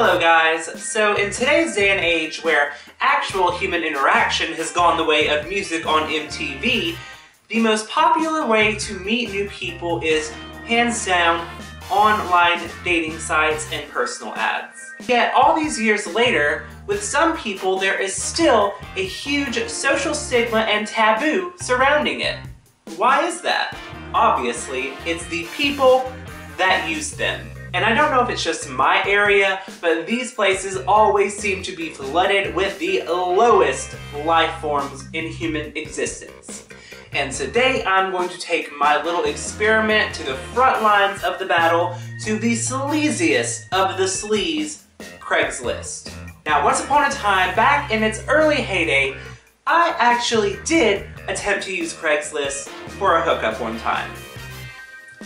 Hello guys! So in today's day and age where actual human interaction has gone the way of music on MTV, the most popular way to meet new people is, hands down, online dating sites and personal ads. Yet all these years later, with some people there is still a huge social stigma and taboo surrounding it. Why is that? Obviously, it's the people that use them. And I don't know if it's just my area, but these places always seem to be flooded with the lowest life forms in human existence. And today I'm going to take my little experiment to the front lines of the battle, to the sleaziest of the sleaze, Craigslist. Now, once upon a time, back in its early heyday, I actually did attempt to use Craigslist for a hookup one time.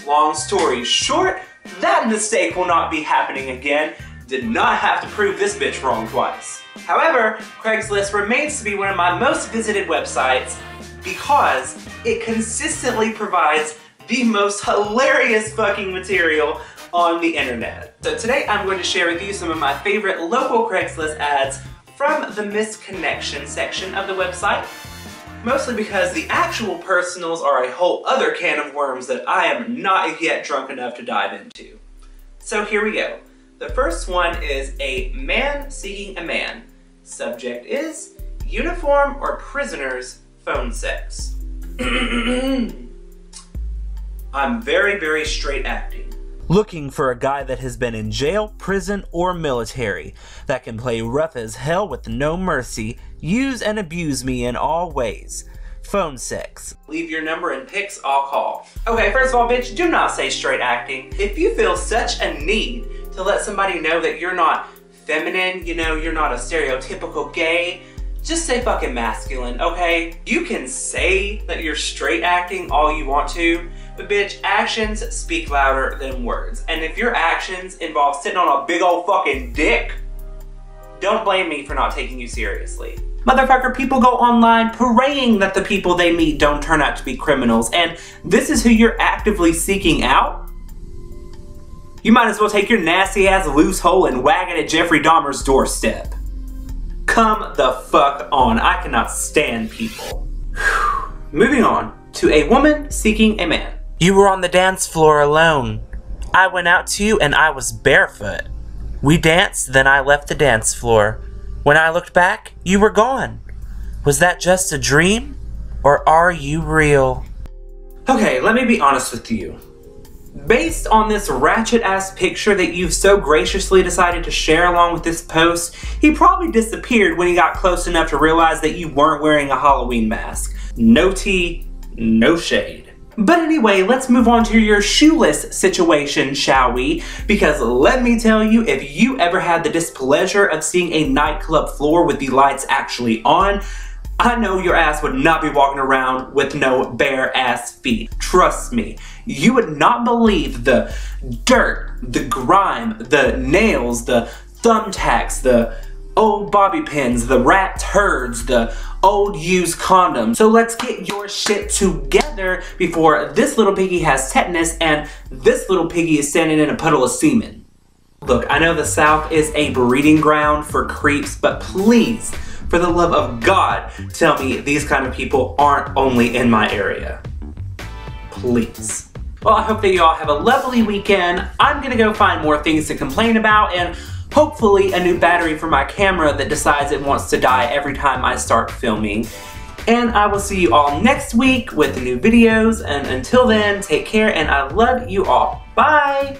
Long story short, that mistake will not be happening again. Did not have to prove this bitch wrong twice. However, Craigslist remains to be one of my most visited websites because it consistently provides the most hilarious fucking material on the internet. So today I'm going to share with you some of my favorite local Craigslist ads from the misconnection section of the website. Mostly because the actual personals are a whole other can of worms that I am not yet drunk enough to dive into. So here we go. The first one is a man seeking a man. Subject is uniform or prisoners phone sex. I'm very straight acting. Looking for a guy that has been in jail, prison, or military, that can play rough as hell with no mercy, use and abuse me in all ways. Phone sex. Leave your number and pics, I'll call. Okay, first of all, bitch, do not say straight acting. If you feel such a need to let somebody know that you're not feminine, you know, you're not a stereotypical gay, just say fucking masculine, okay? You can say that you're straight acting all you want to, but bitch, actions speak louder than words. And if your actions involve sitting on a big old fucking dick, don't blame me for not taking you seriously. Motherfucker, people go online praying that the people they meet don't turn out to be criminals, and this is who you're actively seeking out? You might as well take your nasty ass loose hole and wag it at Jeffrey Dahmer's doorstep. Come the fuck on, I cannot stand people. Moving on to a woman seeking a man. You were on the dance floor alone. I went out to you and I was barefoot. We danced, then I left the dance floor. When I looked back, you were gone. Was that just a dream? Or are you real? Okay, let me be honest with you. Based on this ratchet-ass picture that you've so graciously decided to share along with this post, he probably disappeared when he got close enough to realize that you weren't wearing a Halloween mask. No tea, no shade. But anyway, let's move on to your shoeless situation, shall we? Because let me tell you, if you ever had the displeasure of seeing a nightclub floor with the lights actually on, I know your ass would not be walking around with no bare ass feet. Trust me, you would not believe the dirt, the grime, the nails, the thumbtacks, the old bobby pins, the rat turds, the old used condoms. So let's get your shit together before this little piggy has tetanus and this little piggy is standing in a puddle of semen. Look, I know the South is a breeding ground for creeps, but please, for the love of God, tell me these kind of people aren't only in my area. Please. Well, I hope that you all have a lovely weekend. I'm gonna go find more things to complain about and hopefully a new battery for my camera that decides it wants to die every time I start filming. And I will see you all next week with new videos, and until then, take care and I love you all. Bye!